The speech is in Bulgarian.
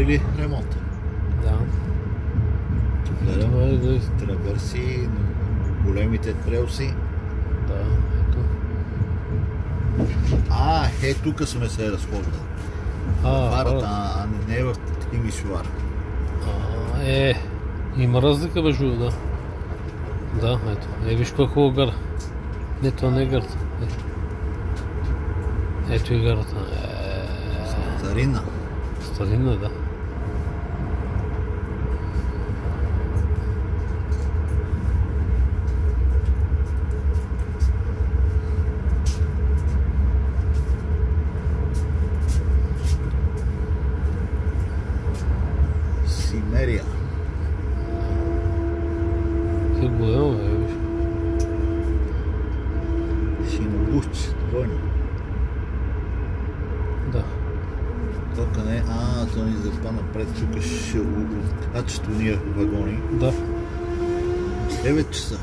правили ремонт. Да. Гледам траверси, големите трелси. Да, ето. Тук сме се разхождали. Фарата, а не в Тимишоар. Има разлика между, да. Да, ето. Виж каква хубава гара. Не, това не е гарата. Ето и гарата. Старина. Старина, да. Симерия. Ти голямо, виж. Шинобуч, двойно. Да. Тока не, то ни запа напред, тук ще откачат уния вагони. Да. 9 часа.